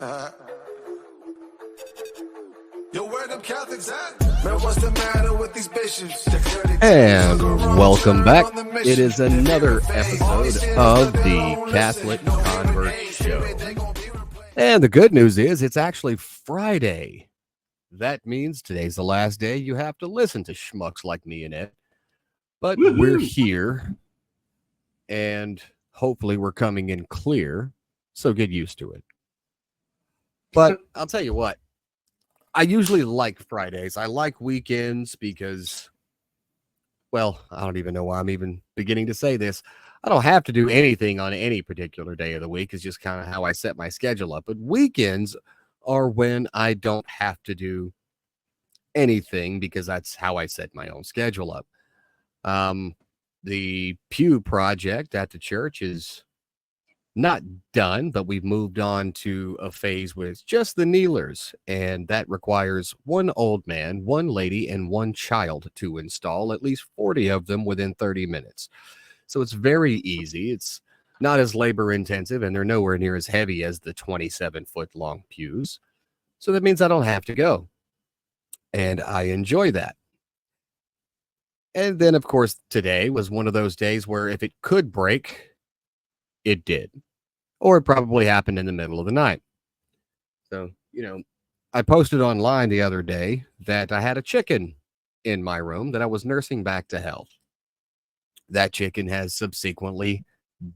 Yo, where them Catholics at? Man, what's the matter with these bishops? And welcome back. It is another episode of the Catholic Convert Show. And the good news is it's actually Friday. That means today's the last day you have to listen to schmucks like me and Ed. But we're here, and hopefully we're coming in clear, so get used to it. But I'll tell you what, I usually like Fridays. I like weekends because, well, I don't even know why I'm even beginning to say this. I don't have to do anything on any particular day of the week. It's just kind of how I set my schedule up. But weekends are when I don't have to do anything because that's how I set my own schedule up. The pew project at the church is not done, but we've moved on to a phase with just the kneelers, and that requires one old man, one lady, and one child to install, at least 40 of them within 30 minutes. So it's very easy. It's not as labor intensive, and they're nowhere near as heavy as the 27-foot long pews. So that means I don't have to go, and I enjoy that. And then, of course, today was one of those days where if it could break, it did. Or it probably happened in the middle of the night. So, I posted online the other day that I had a chicken in my room that I was nursing back to health. That chicken has subsequently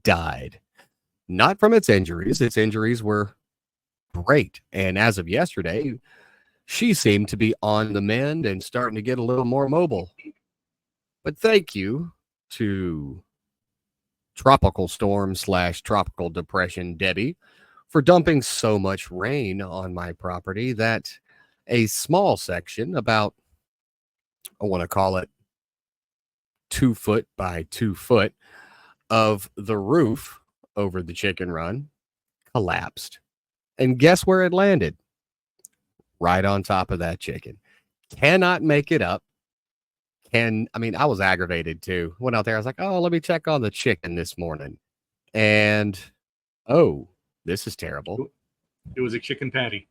died. Not from its injuries. Its injuries were great. And as of yesterday, she seemed to be on the mend and starting to get a little more mobile. But thank you to tropical storm / tropical depression Debbie for dumping so much rain on my property that a small section, about, I want to call it 2 foot by 2 foot, of the roof over the chicken run collapsed. And guess where it landed? Right on top of that chicken. Cannot make it up. I was aggravated too. Went out there. I was like, oh, let me check on the chicken this morning. And, oh, this is terrible. It was a chicken patty.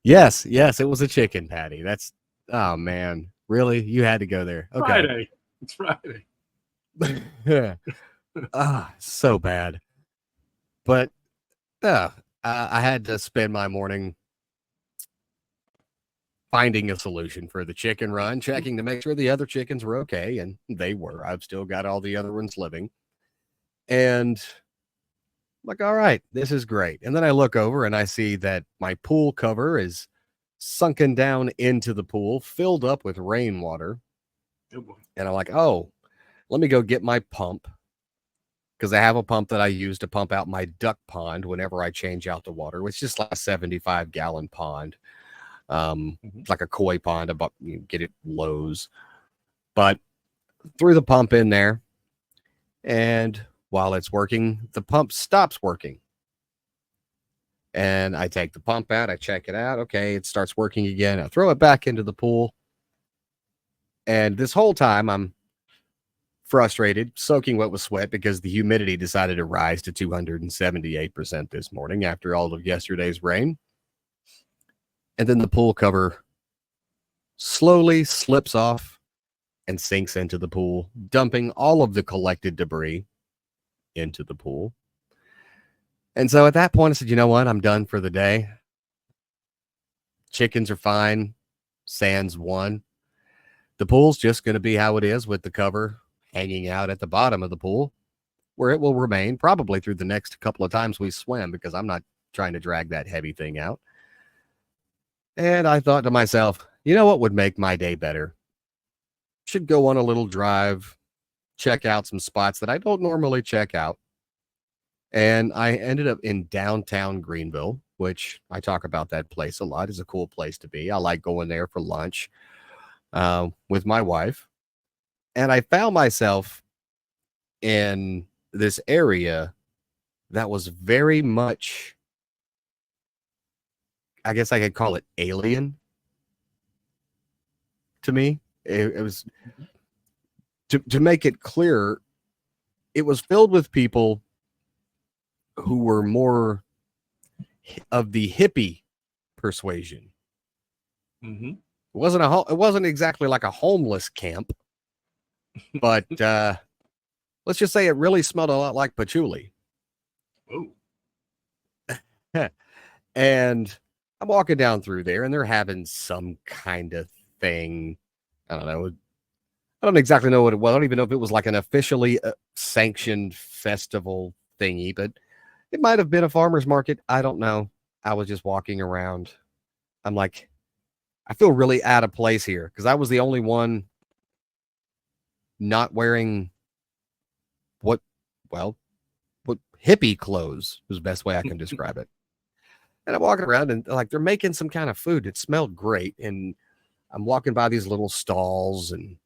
Yes, it was a chicken patty. That's, oh man, really? You had to go there. Okay. Friday. It's Friday. So bad. But I had to spend my morning finding a solution for the chicken run, checking to make sure the other chickens were okay, and they were. I've still got all the other ones living. And I'm like, all right, this is great. And then I look over and I see that my pool cover is sunken down into the pool, filled up with rainwater. Oh boy. And I'm like, oh, let me go get my pump, because I have a pump that I use to pump out my duck pond whenever I change out the water. It's just like a 75-gallon pond. It's like a koi pond, about you get it Lowe's. But threw the pump in there, and while it's working, the pump stops working. And I take the pump out, I check it out. Okay, it starts working again. I throw it back into the pool. And this whole time I'm frustrated, soaking wet with sweat, because the humidity decided to rise to 278% this morning after all of yesterday's rain. And then the pool cover slowly slips off and sinks into the pool, dumping all of the collected debris into the pool. And so at that point, I said, you know what? I'm done for the day. Chickens are fine. Sans one. The pool's just going to be how it is, with the cover hanging out at the bottom of the pool, where it will remain probably through the next couple of times we swim, because I'm not trying to drag that heavy thing out. And I thought to myself, you know what would make my day better? Should go on a little drive, check out some spots that I don't normally check out. And I ended up in downtown Greenville, which I talk about that place a lot. It's a cool place to be. I like going there for lunch with my wife. And I found myself in this area that was very much, I guess I could call it, alien to me. It was, to make it clear, it was filled with people who were more of the hippie persuasion. Mm-hmm. It wasn't exactly like a homeless camp, but let's just say it really smelled a lot like patchouli. Oh. And I'm walking down through there, and they're having some kind of thing. I don't know. I don't exactly know what it was. I don't even know if it was like an officially sanctioned festival thingy, but it might have been a farmer's market. I don't know. I was just walking around. I'm like, I feel really out of place here because I was the only one not wearing what, well, what hippie clothes is the best way I can describe it. And I'm walking around and like they're making some kind of food. It smelled great. And I'm walking by these little stalls and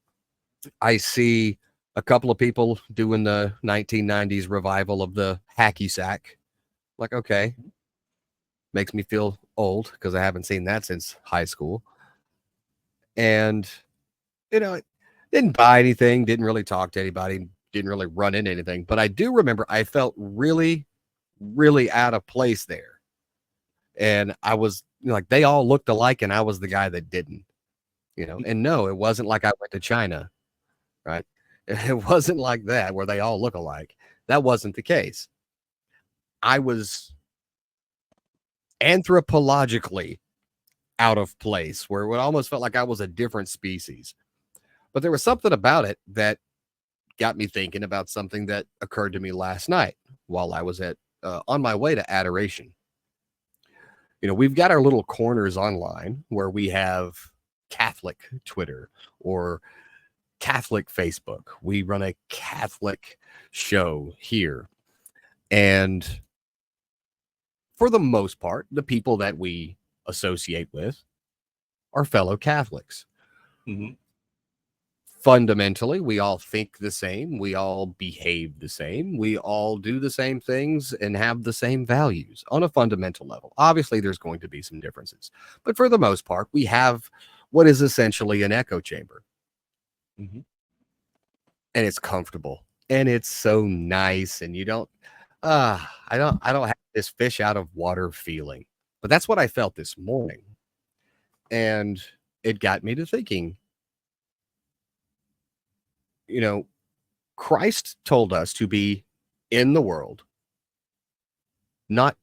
I see a couple of people doing the 1990s revival of the hacky sack. Like, okay, makes me feel old because I haven't seen that since high school. And, didn't buy anything, didn't really talk to anybody, didn't really run into anything. But I do remember I felt really, really out of place there. And I was like, they all looked alike, and I was the guy that didn't, And no, it wasn't like I went to China, right? It wasn't like that where they all look alike. That wasn't the case. I was anthropologically out of place where it almost felt like I was a different species. But there was something about it that got me thinking about something that occurred to me last night while I was on my way to adoration. We've got our little corners online where we have Catholic Twitter or Catholic Facebook. We run a Catholic show here. And for the most part, the people that we associate with are fellow Catholics. Mm-hmm. Fundamentally, we all think the same. We all behave the same. We all do the same things and have the same values on a fundamental level. Obviously, there's going to be some differences. But for the most part, we have what is essentially an echo chamber. Mm-hmm. And it's comfortable. And it's so nice. And you don't, I don't have this fish out of water feeling. But that's what I felt this morning. And it got me to thinking, Christ told us to be in the world, not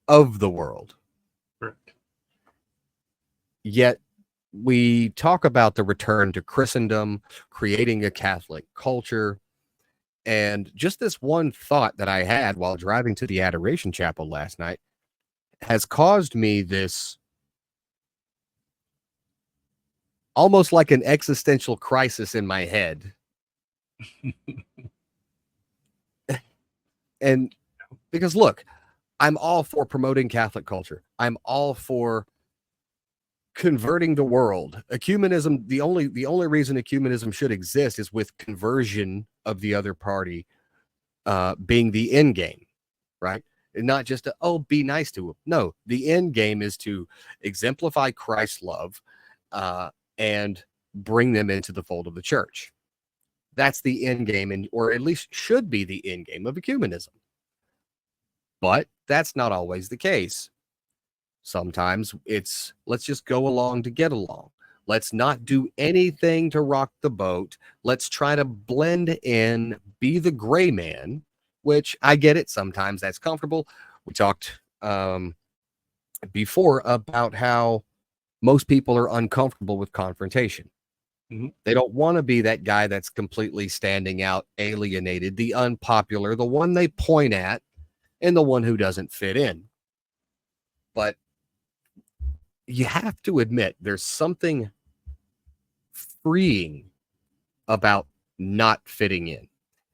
of the world. Correct. Yet we talk about the return to Christendom, creating a Catholic culture. And just this one thought that I had while driving to the Adoration Chapel last night has caused me this almost like an existential crisis in my head. And because look, I'm all for promoting Catholic culture. I'm all for converting the world. Ecumenism, the only reason ecumenism should exist is with conversion of the other party being the end game, right? And not just be nice to them. No, the end game is to exemplify Christ's love and bring them into the fold of the church. That's the end game, or at least should be the end game of ecumenism. But that's not always the case. Sometimes it's let's just go along to get along. Let's not do anything to rock the boat. Let's try to blend in, be the gray man, which I get it. Sometimes that's comfortable. We talked before about how most people are uncomfortable with confrontation. Mm-hmm. They don't want to be that guy that's completely standing out, alienated, the unpopular, the one they point at, and the one who doesn't fit in. But you have to admit there's something freeing about not fitting in.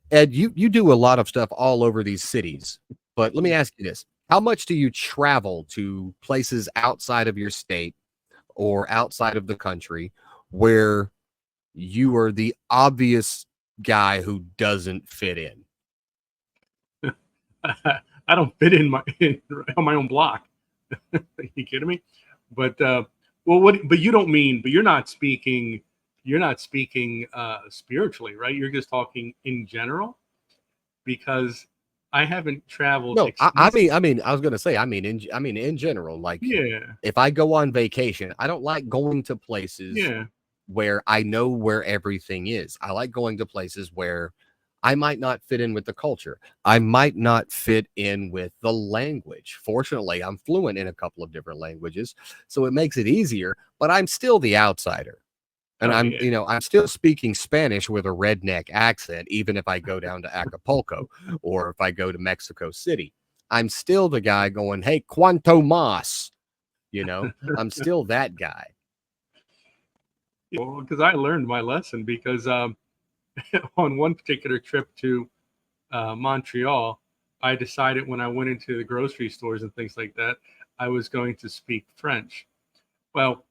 Ed, you do a lot of stuff all over these cities, but let me ask you this. How much do you travel to places outside of your state or outside of the country where you are the obvious guy who doesn't fit in? I don't fit in on my own block. Are you kidding me? But but you don't mean, but you're not speaking spiritually, right? You're just talking in general, because I haven't traveled. No, I was gonna say, in general, like Yeah, if I go on vacation, I don't like going to places yeah, where I know where everything is. I like going to places where I might not fit in with the culture. I might not fit in with the language. Fortunately, I'm fluent in a couple of different languages, so it makes it easier, but I'm still the outsider. And oh yeah, I'm still speaking Spanish with a redneck accent, even if I go down to Acapulco or if I go to Mexico City. I'm still the guy going, hey, cuanto mas, I'm still that guy. well, because I learned my lesson because on one particular trip to Montreal, I decided when I went into the grocery stores and things like that, I was going to speak French. Well,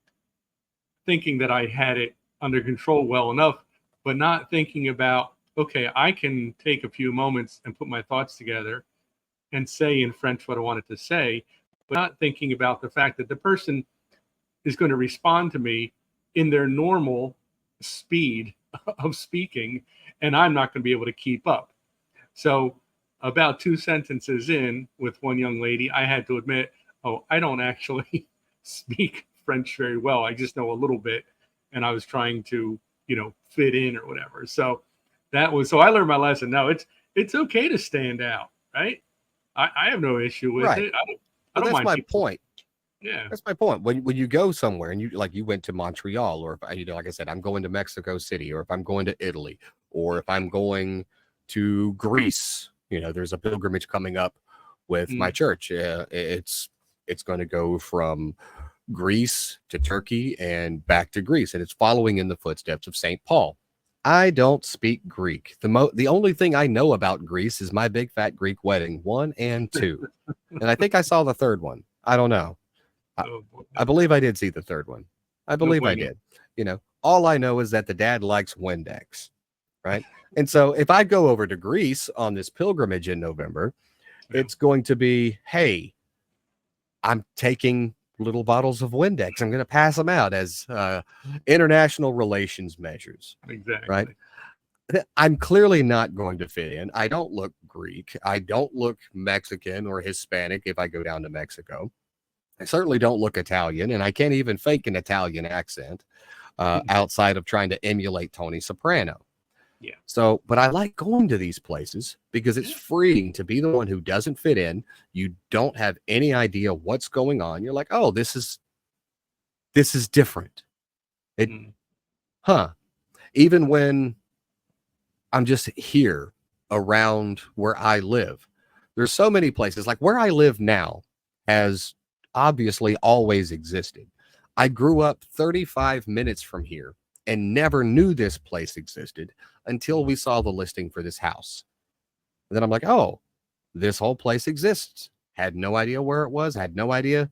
thinking that I had it under control well enough, but not thinking about, okay, I can take a few moments and put my thoughts together and say in French what I wanted to say, but not thinking about the fact that the person is going to respond to me in their normal speed of speaking, and I'm not going to be able to keep up. So, about two sentences in with one young lady, I had to admit, oh, I don't actually speak French very well. I just know a little bit, and I was trying to, fit in or whatever. So so I learned my lesson. No, it's okay to stand out, right? I have no issue with Right. it. I Well, don't that's mind my people. point. Yeah. That's my point. When you go somewhere and you went to Montreal, or if like I said, I'm going to Mexico City, or if I'm going to Italy, or if I'm going to Greece, there's a pilgrimage coming up with my Mm. church. It's going to go from Greece to Turkey and back to Greece, and it's following in the footsteps of St. Paul. I don't speak Greek. The only thing I know about Greece is My Big Fat Greek Wedding 1 and 2. And I think I saw the third one. I don't know. Oh, boy. I believe I did see the third one. I No believe I bueno. did. All I know is that the dad likes Windex, right? And so if I go over to Greece on this pilgrimage in November, Yeah. it's going to be, hey, I'm taking little bottles of Windex. I'm going to pass them out as international relations measures, Exactly. right? I'm clearly not going to fit in. I don't look Greek. I don't look Mexican or Hispanic if I go down to Mexico. I certainly don't look Italian, and I can't even fake an Italian accent outside of trying to emulate Tony Soprano. Yeah. So, but I like going to these places because it's freeing to be the one who doesn't fit in. You don't have any idea what's going on. You're like, oh, this is different. Mm. Even when I'm just here around where I live, there's so many places. Like where I live now has obviously always existed. I grew up 35 minutes from here and never knew this place existed until we saw the listing for this house. And then I'm like, oh, this whole place exists. Had no idea where it was, had no idea,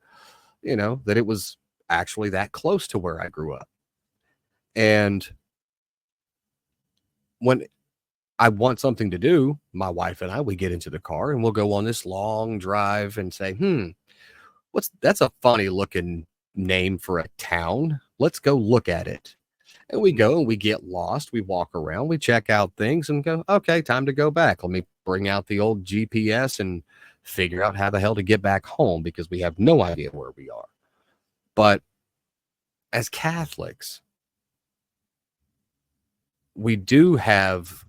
that it was actually that close to where I grew up. And when I want something to do, my wife and I, we get into the car and we'll go on this long drive and say, that's a funny looking name for a town. Let's go look at it. And we go and we get lost. We walk around, we check out things and go, okay, time to go back. Let me bring out the old GPS and figure out how the hell to get back home because we have no idea where we are. But as Catholics, we do have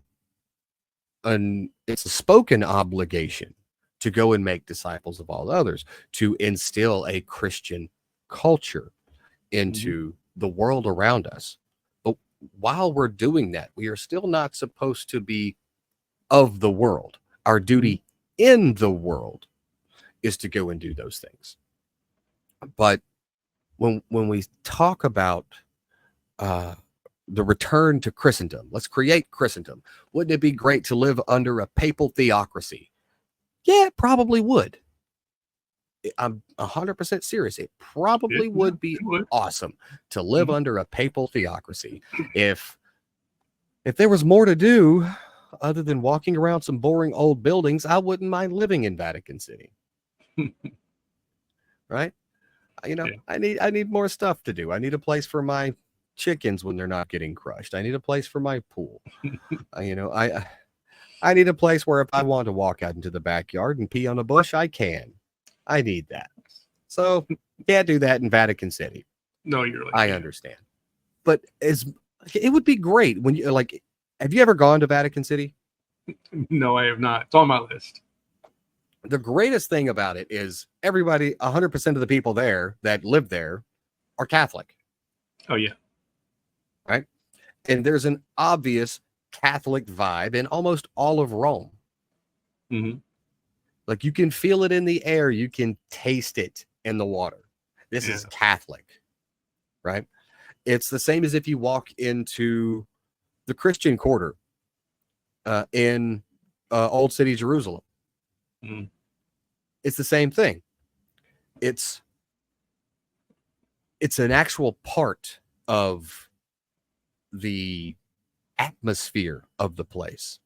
it's a spoken obligation to go and make disciples of all others, to instill a Christian culture into the world around us. But while we're doing that, we are still not supposed to be of the world. Our duty in the world is to go and do those things. But when we talk about the return to Christendom, let's create Christendom. Wouldn't it be great to live under a papal theocracy? Yeah, it probably would. I'm 100% serious. It probably would be awesome to live under a papal theocracy. If there was more to do other than walking around some boring old buildings, I wouldn't mind living in Vatican City. Right? I need more stuff to do. I need a place for my I need a place where if I want to walk out into the backyard and pee on a bush, I can. I need that. So can't do that in Vatican City. No, you're right. I understand. But it would be great when you like, have you ever gone to Vatican City? No, I have not. It's on my list. The greatest thing about it is everybody, 100% of the people there that live there are Catholic. Oh, yeah. Right? And there's an obvious Catholic vibe in almost all of Rome. Mm-hmm. Like you can feel it in the air. You can taste it in the water. This is Catholic, right? It's the same as if you walk into the Christian quarter in Old City, Jerusalem. Mm. It's the same thing. It's an actual part of the atmosphere of the place.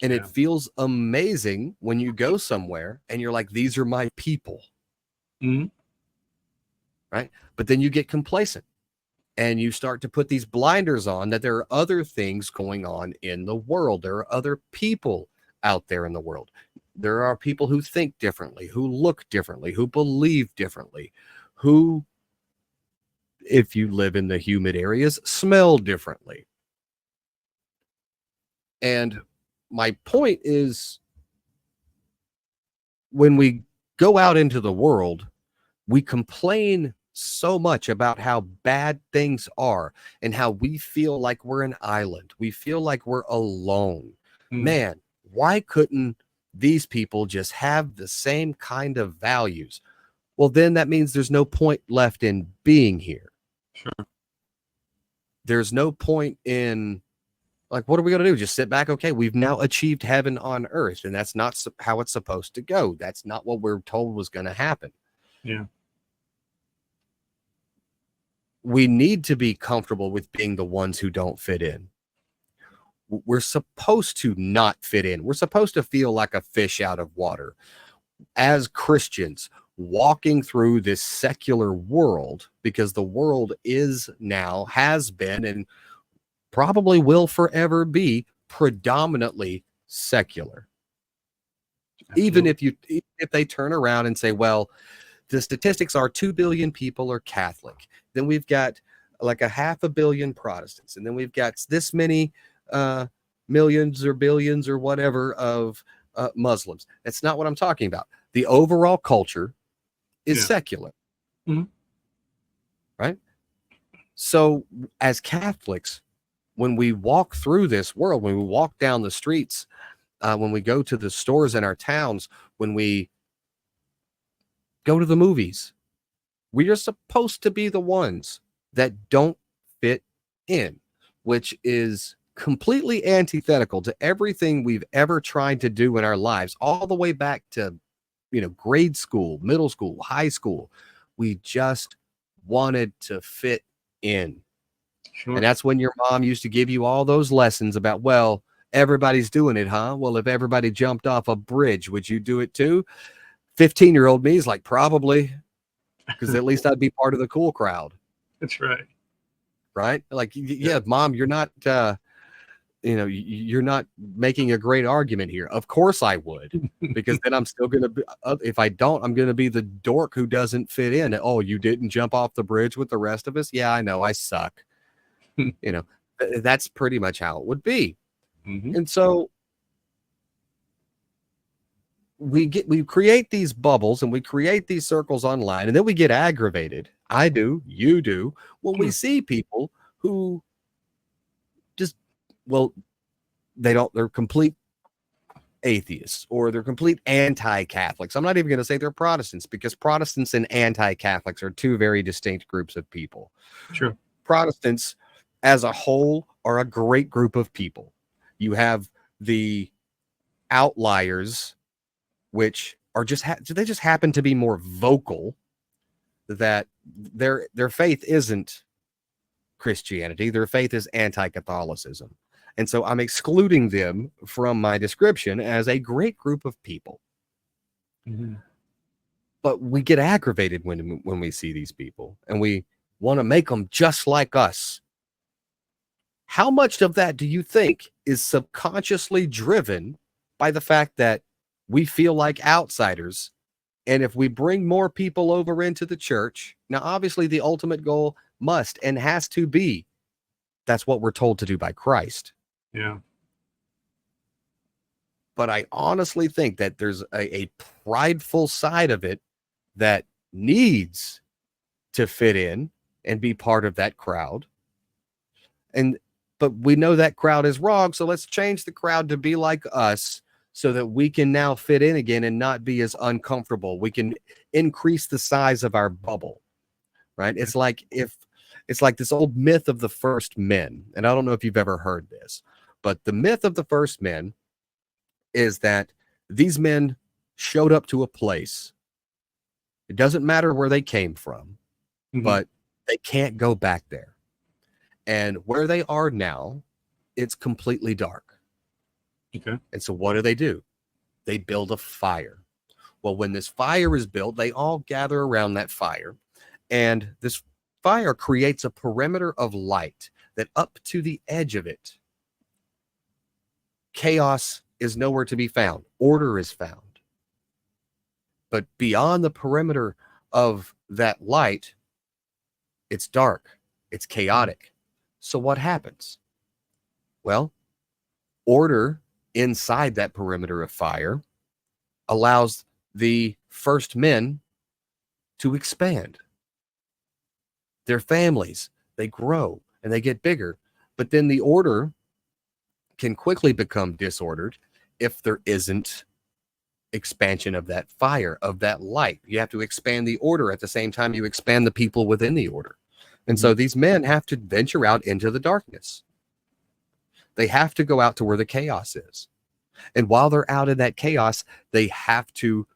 And it feels amazing when you go somewhere and you're like, these are my people. Mm-hmm. Right? But then you get complacent and you start to put these blinders on that there are other things going on in the world. There are other people out there in the world. There are people who think differently, who look differently, who believe differently, who, if you live in the humid areas, smell differently. And my point is, when we go out into the world, we complain so much about how bad things are and how we feel like we're an island. We feel like we're alone. Man, why couldn't these people just have the same kind of values? Well, then that means there's no point left in being here. Sure. There's no point in, like, what are we going to do? Just sit back? Okay, we've now achieved heaven on earth, and that's not how it's supposed to go. That's not what we're told was going to happen. Yeah. We need to be comfortable with being the ones who don't fit in. We're supposed to not fit in. We're supposed to feel like a fish out of water. As Christians, walking through this secular world, because the world is now, has been, and probably will forever be predominantly secular. Absolutely. Even if they turn around and say, well, the statistics are 2 billion people are Catholic. Then we've got like 500 million Protestants. And then we've got this many millions or billions or whatever of Muslims. That's not what I'm talking about. The overall culture is secular. Mm-hmm. Right? So as Catholics, when we walk through this world, when we walk down the streets, when we go to the stores in our towns, when we go to the movies, we are supposed to be the ones that don't fit in, which is completely antithetical to everything we've ever tried to do in our lives, all the way back to, grade school, middle school, high school. We just wanted to fit in. Sure. And that's when your mom used to give you all those lessons about, well, everybody's doing it, huh? Well, if everybody jumped off a bridge, would you do it too? 15-year-old me is like, probably, because at least I'd be part of the cool crowd. That's right. Right? Like, yeah, Mom, you're not, you're not making a great argument here. Of course I would, because then I'm still going to be, if I don't, I'm going to be the dork who doesn't fit in. Oh, you didn't jump off the bridge with the rest of us? Yeah, I know, I suck. That's pretty much how it would be. Mm-hmm. And so we create these bubbles and we create these circles online, and then we get aggravated. I do, you do, when we see people who just, they're complete atheists, or they're complete anti-Catholics. I'm not even going to say they're Protestants, because Protestants and anti-Catholics are two very distinct groups of people. Sure. Protestants as a whole are a great group of people. You have the outliers, which are they just happen to be more vocal, that their faith isn't Christianity. Their faith is anti-Catholicism. And so I'm excluding them from my description as a great group of people. Mm-hmm. But we get aggravated when we see these people, and we want to make them just like us. How much of that do you think is subconsciously driven by the fact that we feel like outsiders. And if we bring more people over into the church, now obviously the ultimate goal must and has to be, that's what we're told to do by Christ. Yeah. But I honestly think that there's a prideful side of it that needs to fit in and be part of that crowd. But we know that crowd is wrong, so let's change the crowd to be like us so that we can now fit in again and not be as uncomfortable. We can increase the size of our bubble, right? It's like this old myth of the first men. And I don't know if you've ever heard this, but the myth of the first men is that these men showed up to a place. It doesn't matter where they came from, but they can't go back there. And where they are now, it's completely dark. Okay. And so what do? They build a fire. Well, when this fire is built, they all gather around that fire. And this fire creates a perimeter of light that up to the edge of it, chaos is nowhere to be found. Order is found. But beyond the perimeter of that light, it's dark. It's chaotic. So what happens? Well, order inside that perimeter of fire allows the first men to expand. Their families, they grow and they get bigger. But then the order can quickly become disordered if there isn't expansion of that fire, of that light. You have to expand the order at the same time you expand the people within the order. And so these men have to venture out into the darkness. They have to go out to where the chaos is. And while they're out in that chaos, they have to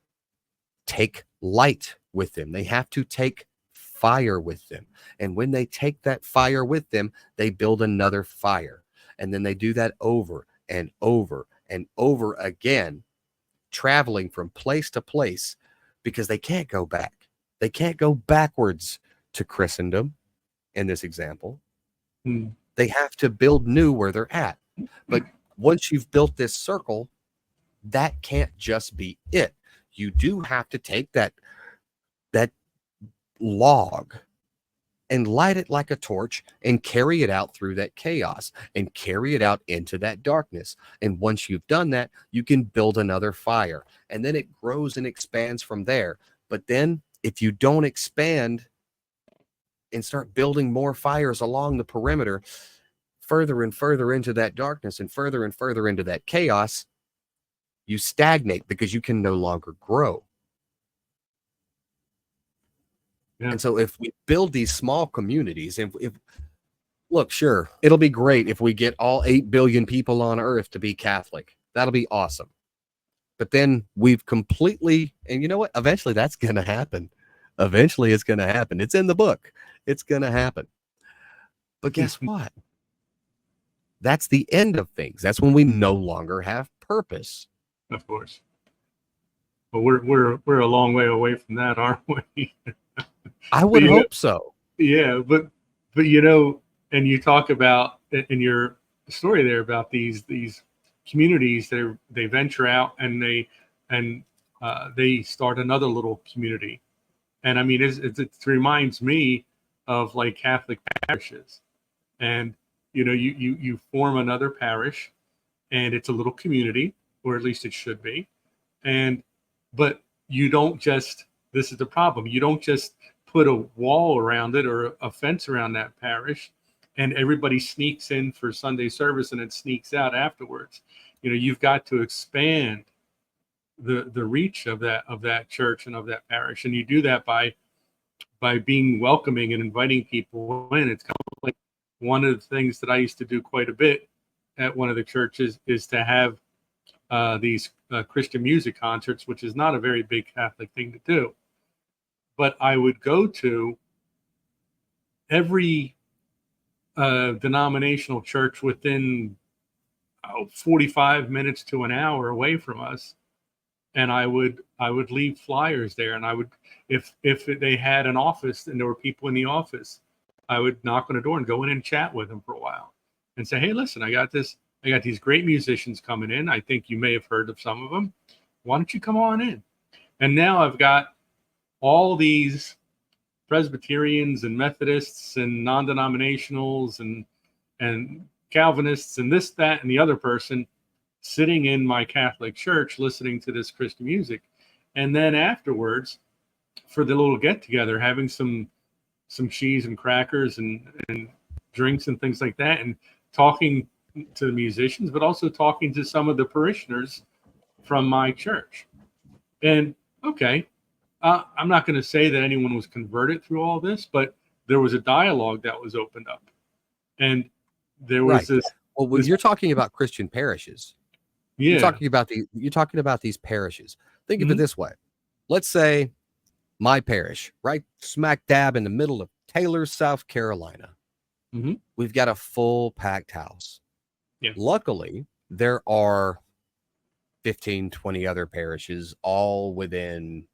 take light with them. They have to take fire with them. And when they take that fire with them, they build another fire. And then they do that over and over and over again, traveling from place to place because they can't go back. They can't go backwards to Christendom in this example. They have to build new where they're at. But once you've built this circle, that can't just be it. You do have to take that log and light it like a torch and carry it out through that chaos and carry it out into that darkness. And once you've done that, you can build another fire. And then it grows and expands from there. But then if you don't expand and start building more fires along the perimeter, further and further into that darkness and further into that chaos, you stagnate because you can no longer grow. Yeah. And so if we build these small communities, if look, sure, it'll be great if we get all 8 billion people on earth to be Catholic. That'll be awesome. But then we've completely, and you know what? Eventually that's going to happen. Eventually it's going to happen. It's in the book. It's going to happen. But guess what? That's the end of things. That's when we no longer have purpose. Of course. But we're a long way away from that, aren't we? I would hope so. Yeah, but you know, and you talk about in your story there about these communities. They venture out and they start another little community. And I mean, it reminds me of like Catholic parishes, and you know, you form another parish, and it's a little community, or at least it should be, but you don't just. This is the problem. You don't just put a wall around it or a fence around that parish, and everybody sneaks in for Sunday service and it sneaks out afterwards. You know, you've got to expand the reach of that church and of that parish, and you do that by being welcoming and inviting people in. It's kind of like one of the things that I used to do quite a bit at one of the churches is to have these Christian music concerts, which is not a very big Catholic thing to do. But I would go to every denominational church within 45 minutes to an hour away from us, and I would leave flyers there, and I would, if they had an office and there were people in the office, I would knock on the door and go in and chat with them for a while and say, hey, listen, I got this I got these great musicians coming in. I think you may have heard of some of them. Why don't you come on in? And now I've got all these Presbyterians and Methodists and non-denominationals and Calvinists and this, that, and the other person sitting in my Catholic church listening to this Christian music. And then afterwards, for the little get together, having some cheese and crackers and drinks and things like that, and talking to the musicians, but also talking to some of the parishioners from my church. And okay, I'm not going to say that anyone was converted through all this, but there was a dialogue that was opened up, and there was this. Well, when you're talking about Christian parishes, yeah, you're talking about these parishes. Think of it this way: let's say my parish, right smack dab in the middle of Taylor, South Carolina. We've got a full packed house. Yeah. Luckily, there are 15, 20 other parishes, all within,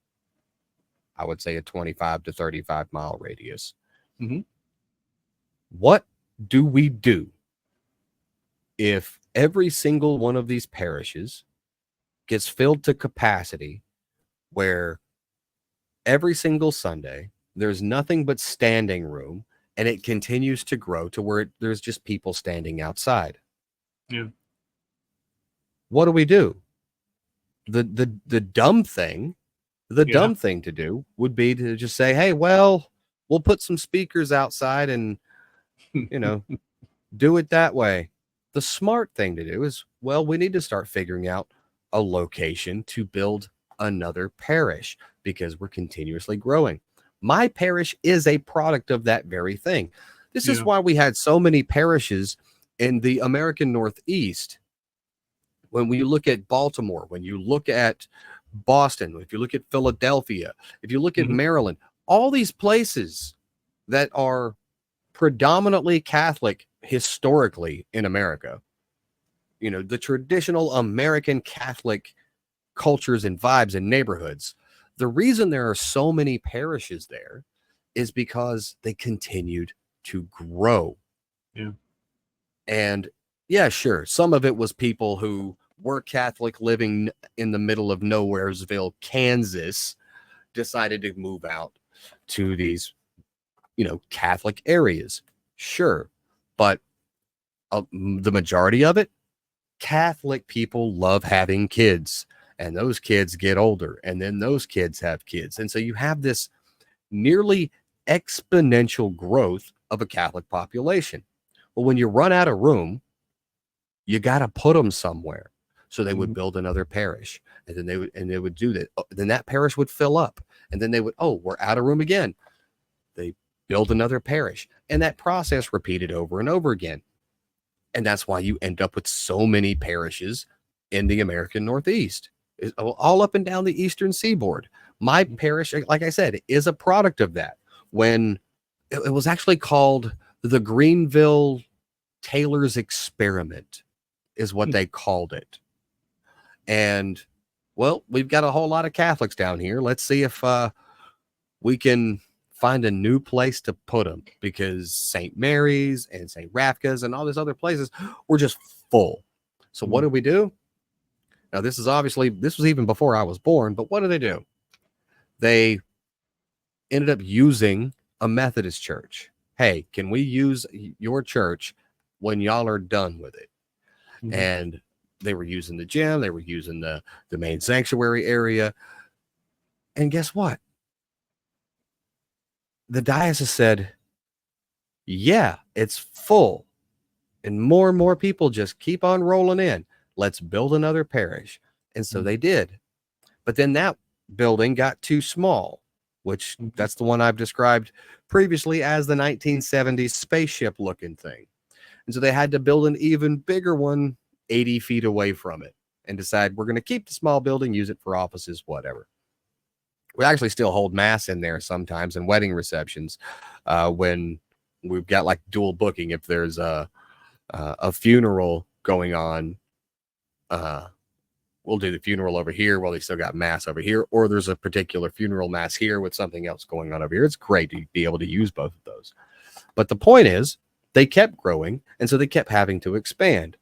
I would say, a 25 to 35 mile radius. What do we do if every single one of these parishes gets filled to capacity, where every single Sunday there's nothing but standing room, and it continues to grow to where there's just people standing outside? Yeah. What do we do? The dumb thing, dumb thing to do would be to just say, hey, well, we'll put some speakers outside and, do it that way. The smart thing to do is, well, we need to start figuring out a location to build another parish, because we're continuously growing. My parish is a product of that very thing. This is why we had so many parishes in the American Northeast. When you look at Baltimore, when you look at Boston, if you look at Philadelphia, if you look at Maryland, all these places that are predominantly Catholic historically in America, the traditional American Catholic cultures and vibes and neighborhoods, the reason there are so many parishes there is because they continued to grow. Yeah. And yeah, sure, some of it was people who were Catholic living in the middle of Nowheresville, Kansas, decided to move out to these, Catholic areas. Sure. But the majority of it, Catholic people love having kids, and those kids get older, and then those kids have kids. And so you have this nearly exponential growth of a Catholic population. Well, when you run out of room, you got to put them somewhere. So they would build another parish, and then they would do that. Then that parish would fill up, and then they would, we're out of room again. They build another parish, and that process repeated over and over again. And that's why you end up with so many parishes in the American Northeast, all up and down the Eastern Seaboard. My parish, like I said, is a product of that. When it was actually called the Greenville Taylor's Experiment, is what they called it. And, well, we've got a whole lot of Catholics down here. Let's see if we can find a new place to put them, because St. Mary's and St. Rafka's and all these other places were just full. So what did we do? Now, this was even before I was born, but what do? They ended up using a Methodist church. Hey, can we use your church when y'all are done with it? And they were using the gym. They were using the main sanctuary area. And guess what? The diocese said, yeah, it's full. And more people just keep on rolling in. Let's build another parish. And so they did. But then that building got too small, which that's the one I've described previously as the 1970s spaceship looking thing. And so they had to build an even bigger one 80 feet away from it and decide we're going to keep the small building, use it for offices, whatever. We actually still hold mass in there sometimes and wedding receptions when we've got like dual booking. If there's a funeral going on, we'll do the funeral over here while they still got mass over here, or there's a particular funeral mass here with something else going on over here. It's great to be able to use both of those. But the point is, they kept growing, and so they kept having to expand.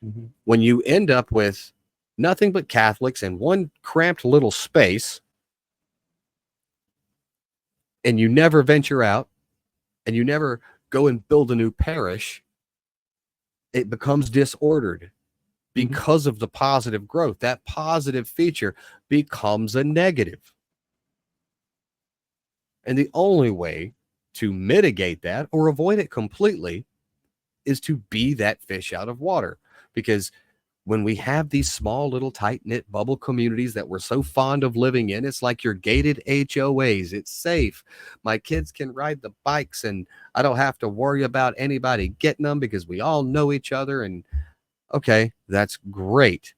Mhm. when you end up with nothing but Catholics in one cramped little space, and you never venture out, and you never go and build a new parish, it becomes disordered because of the positive growth. That positive feature becomes a negative. And the only way to mitigate that or avoid it completely is to be that fish out of water. Because when we have these small little tight-knit bubble communities that we're so fond of living in, it's like your gated HOAs. It's safe. My kids can ride the bikes and I don't have to worry about anybody getting them because we all know each other. And okay, that's great.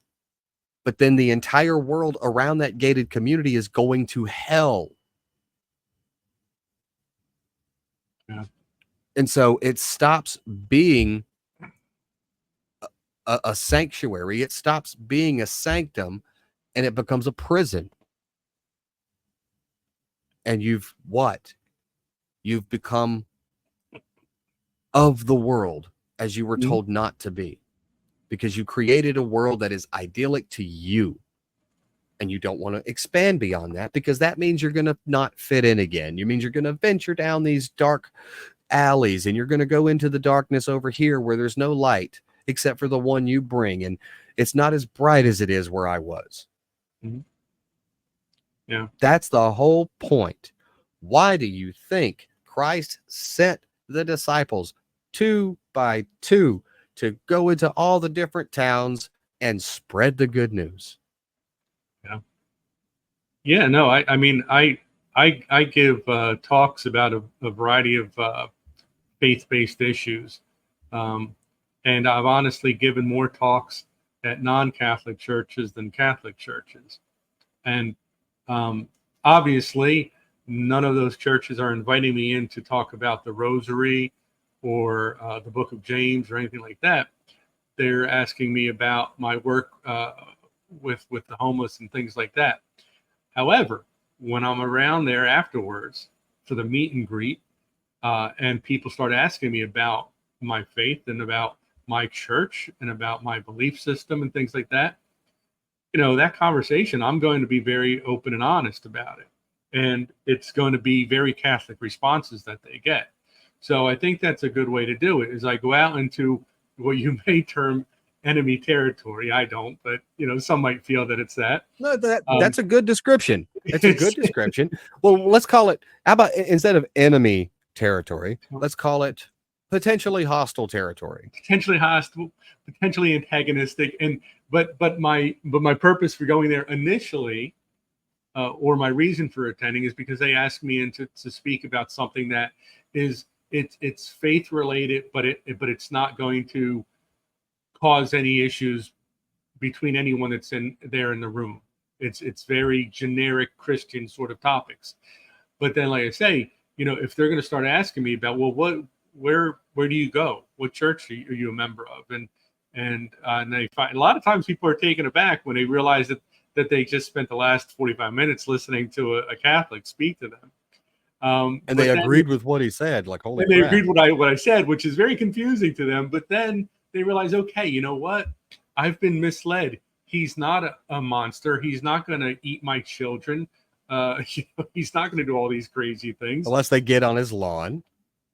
But then the entire world around that gated community is going to hell. Yeah. And so it stops being a sanctuary. It stops being a sanctum and it becomes a prison. And you've what? You've become of the world as you were told not to be, because you created a world that is idyllic to you. And you don't want to expand beyond that because that means you're going to not fit in again. You means you're going to venture down these dark alleys and you're going to go into the darkness over here where there's no light except for the one you bring. And it's not as bright as it is where I was. Mhm. Yeah. That's the whole point. Why do you think Christ sent the disciples 2 by 2 to go into all the different towns and spread the good news? Yeah, no, I mean, I give talks about a variety of faith-based issues, um, and I've honestly given more talks at non-Catholic churches than Catholic churches, and um, obviously, none of those churches are inviting me in to talk about the Rosary or the Book of James or anything like that. They're asking me about my work with the homeless and things like that. However, when I'm around there afterwards for the meet and greet, and people start asking me about my faith and about my church and about my belief system and things like that, that conversation, I'm going to be very open and honest about it. And it's going to be very Catholic responses that they get. So I think that's a good way to do it is I go out into what you may term enemy territory. I don't, but some might feel that it's that. No, that's a good description. It's a good description. Well, let's call it, how about instead of enemy territory, let's call it potentially hostile territory. Potentially hostile, potentially antagonistic, but my purpose for going there initially, or my reason for attending, is because they asked me to speak about something that is it's faith related, but it's not going to cause any issues between anyone that's in the room. It's very generic Christian sort of topics. But then, like I say, if they're going to start asking me about, well, where do you go? What church are you a member of? And they find a lot of times people are taken aback when they realize that they just spent the last 45 minutes listening to a Catholic speak to them. And they agreed with what he said, like, holy crap. They agreed what I said, which is very confusing to them. But then they realize, okay, you know what? I've been misled. He's not a monster. He's not going to eat my children. He's not going to do all these crazy things. Unless they get on his lawn.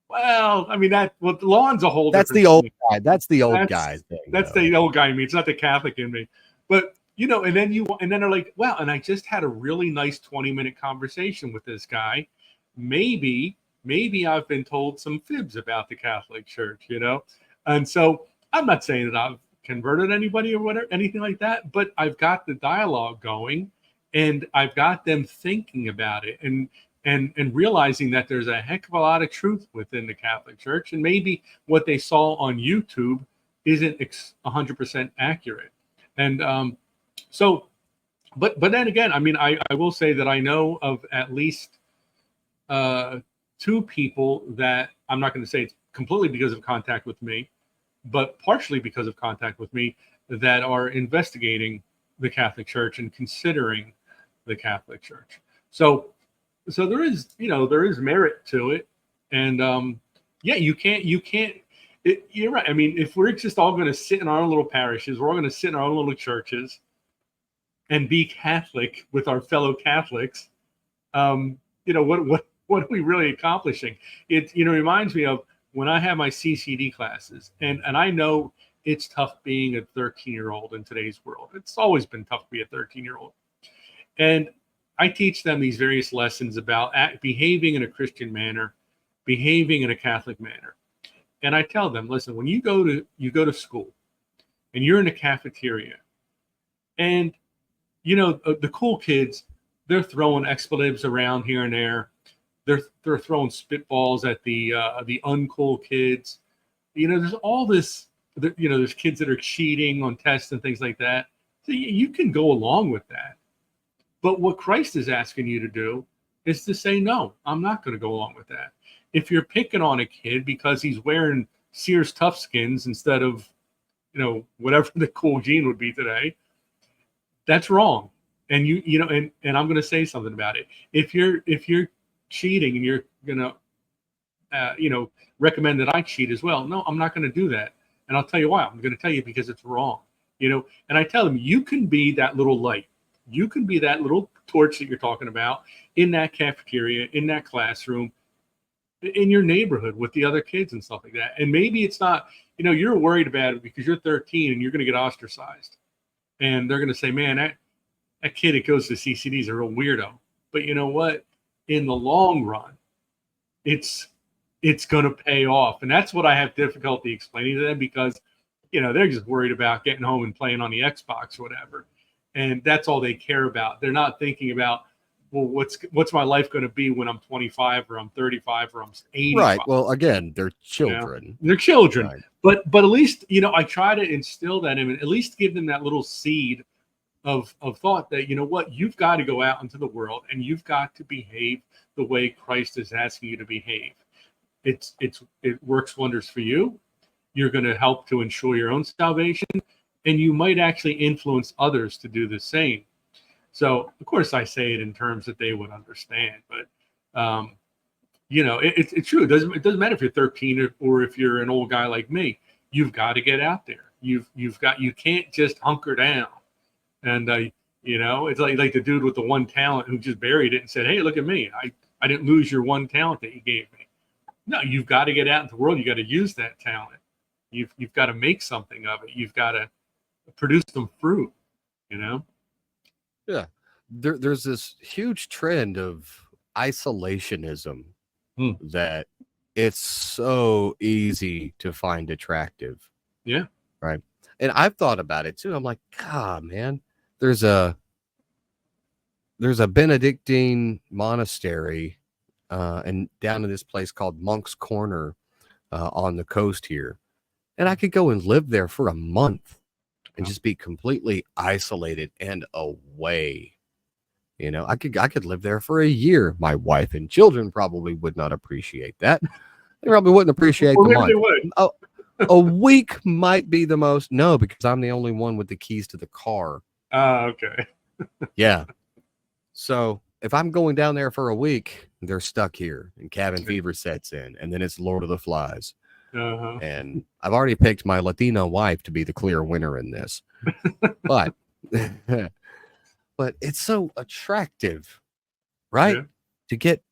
Well, I mean, the lawn's a whole That's different the old thing. guy. That's the old guy thing. That's the old guy in me. It's not the Catholic in me. But, and then they're like, wow, and I just had a really nice 20-minute conversation with this guy. Maybe I've been told some fibs about the Catholic Church, And so I'm not saying that I've converted anybody or whatever, anything like that, but I've got the dialogue going and I've got them thinking about it and realizing that there's a heck of a lot of truth within the Catholic Church. And maybe what they saw on YouTube isn't 100% accurate. And so, but then again, I mean, I will say that I know of at least 2 people that I'm not going to say it's completely because of contact with me, but partially because of contact with me, that are investigating the Catholic Church and considering the Catholic Church. So there is merit to it. And yeah, you can't You're right. I mean, if we're just all going to sit in our own little parishes, we're all going to sit in our own little churches and be Catholic with our fellow Catholics, what are we really accomplishing? It reminds me of when I have my CCD classes, and I know it's tough being a 13-year-old in today's world. It's always been tough to be a 13-year-old, and I teach them these various lessons about behaving in a Christian manner, behaving in a Catholic manner, and I tell them, listen, when you go to school, and you're in a cafeteria, and the cool kids, they're throwing expletives around here and there. They're throwing spitballs at the uncool kids. There's all this. There's kids that are cheating on tests and things like that. So you can go along with that. But what Christ is asking you to do is to say, no, I'm not going to go along with that. If you're picking on a kid because he's wearing Sears Toughskins instead of, whatever the cool jean would be today, that's wrong. And and I'm going to say something about it. If you're cheating and you're going to, recommend that I cheat as well, no, I'm not going to do that. And I'll tell you why. I'm going to tell you because it's wrong. And I tell them, you can be that little light. You can be that little torch that you're talking about in that cafeteria, in that classroom, in your neighborhood with the other kids and stuff like that. And maybe it's not, you're worried about it because you're 13 and you're going to get ostracized. And they're going to say, man, that kid that goes to CCD is a real weirdo. But you know what? In the long run, it's going to pay off. And that's what I have difficulty explaining to them because, they're just worried about getting home and playing on the Xbox or whatever. And that's all they care about. They're not thinking about, well, what's my life going to be when I'm 25 or I'm 35 or I'm 85? Right. Well, again, they're children. They're children. Right. But at least, I try to instill that in them, at least give them that little seed of thought that, you've got to go out into the world and you've got to behave the way Christ is asking you to behave. It works wonders for you. You're going to help to ensure your own salvation, and you might actually influence others to do the same. So, of course, I say it in terms that they would understand, but it's true. It doesn't matter if you're 13 or if you're an old guy like me. You've got to get out there. You can't just hunker down. And it's like the dude with the one talent who just buried it and said, "Hey, look at me. I didn't lose your one talent that you gave me." No, you've got to get out into the world. You got to use that talent. You've got to make something of it. You've got to produce some fruit. Yeah. There's this huge trend of isolationism that it's so easy to find attractive. Yeah. Right. And I've thought about it too. I'm like, God, man, there's a Benedictine monastery and down in this place called Monk's Corner on the coast here. And I could go and live there for a month and just be completely isolated and away. I could live there for a year. My wife and children probably would not appreciate that. They probably wouldn't appreciate the month. They would. A week might be the most. No, because I'm the only one with the keys to the car. Okay. Yeah. So if I'm going down there for a week, they're stuck here and cabin fever sets in, and then it's Lord of the Flies. Uh-huh. And I've already picked my Latino wife to be the clear winner in this. But it's so attractive, right? Yeah. To get,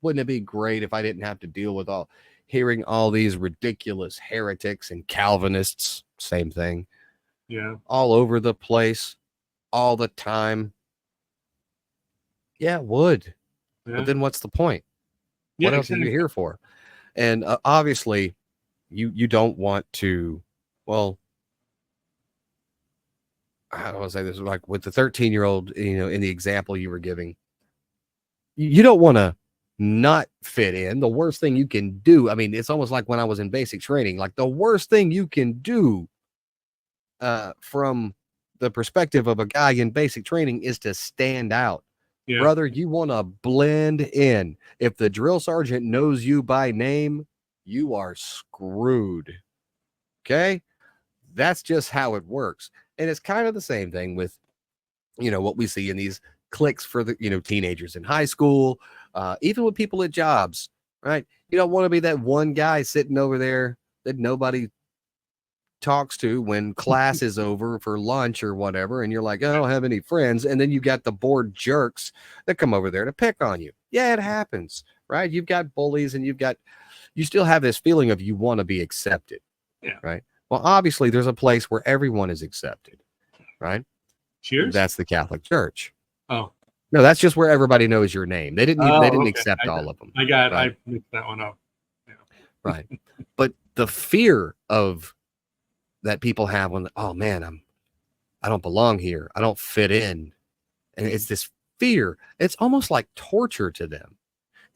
wouldn't it be great if I didn't have to deal with hearing all these ridiculous heretics and Calvinists, same thing. Yeah. All over the place, all the time. Yeah, it would. Yeah. But then what's the point? What else are you here for? And obviously, you don't want to, well, I don't want to say this, like with the 13-year-old, in the example you were giving, you don't want to not fit in. The worst thing you can do, I mean, it's almost like when I was in basic training, like the worst thing you can do from the perspective of a guy in basic training is to stand out. Yeah. Brother, you want to blend in. If the drill sergeant knows you by name, you are screwed. Okay? That's just how it works. And it's kind of the same thing with, what we see in these cliques for the, teenagers in high school, even with people at jobs, right? You don't want to be that one guy sitting over there that nobody talks to when class is over for lunch or whatever, and you're like, I don't have any friends, and then you got the bored jerks that come over there to pick on you. Yeah, it happens, right? You've got bullies, and you still have this feeling of you want to be accepted. Yeah. Right. Well, obviously there's a place where everyone is accepted, right? Cheers. That's the Catholic Church. Oh. No, that's just where everybody knows your name. They didn't Okay. accept all of them. Right? Right? I mixed that one up. Yeah. Right. But the fear of that people have when, oh man, I don't belong here. I don't fit in. And it's this fear. It's almost like torture to them.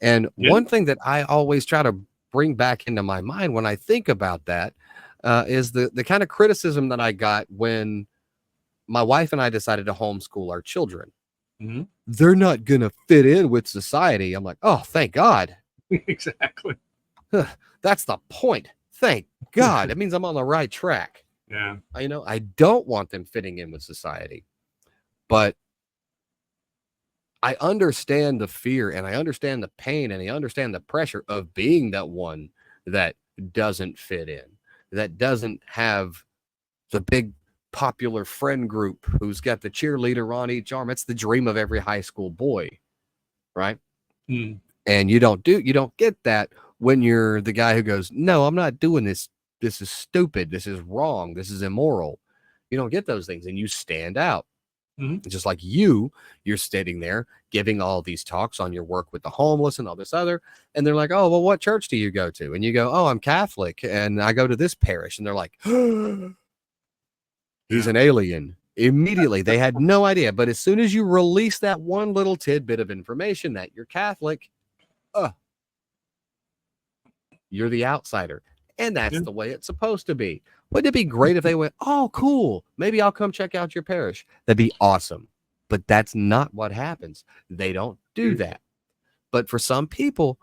And one thing that I always try to bring back into my mind when I think about that is the kind of criticism that I got when my wife and I decided to homeschool our children. Mm-hmm. They're not going to fit in with society. I'm like, oh, thank God. Exactly. That's the point. Thank God. It means I'm on the right track. Yeah. I don't want them fitting in with society, but I understand the fear, and I understand the pain, and I understand the pressure of being that one that doesn't fit in, that doesn't have the big popular friend group who's got the cheerleader on each arm. It's the dream of every high school boy, right? Mm. And you don't get that when you're the guy who goes, no, I'm not doing this. This is stupid. This is wrong. This is immoral. You don't get those things, and you stand out. Mm-hmm. Just like you're sitting there giving all these talks on your work with the homeless and all this other, and they're like, oh, well, what church do you go to? And you go, oh, I'm Catholic and I go to this parish. And they're like, he's an alien. Immediately, they had no idea. But as soon as you release that one little tidbit of information that you're Catholic, you're the outsider. And that's the way it's supposed to be. Wouldn't it be great if they went, oh, cool, maybe I'll come check out your parish? That'd be awesome. But that's not what happens. They don't do that. But for some people,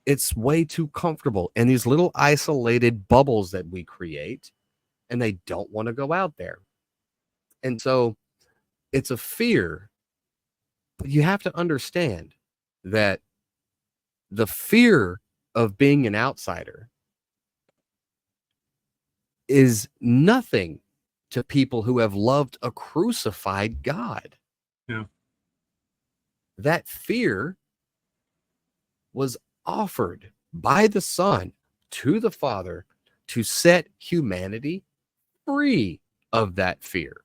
it's way too comfortable in these little isolated bubbles that we create, and they don't want to go out there. And so it's a fear, but you have to understand that the fear of being an outsider is nothing to people who have loved a crucified God. Yeah. That fear was offered by the Son to the Father to set humanity free of that fear.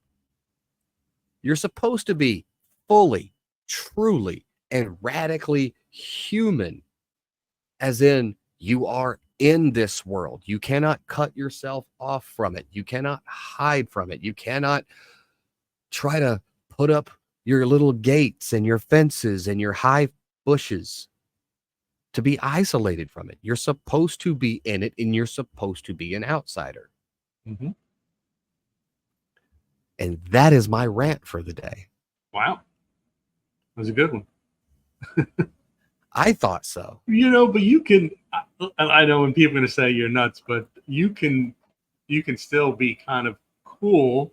You're supposed to be fully, truly, and radically human, as in you are in this world. You cannot cut yourself off from it. You cannot hide from it. You cannot try to put up your little gates and your fences and your high bushes to be isolated from it. You're supposed to be in it, and you're supposed to be an outsider. Mm-hmm. And that is my rant for the day. Wow. That was a good one. I thought so. But you can, I know when people are going to say you're nuts, but you can still be kind of cool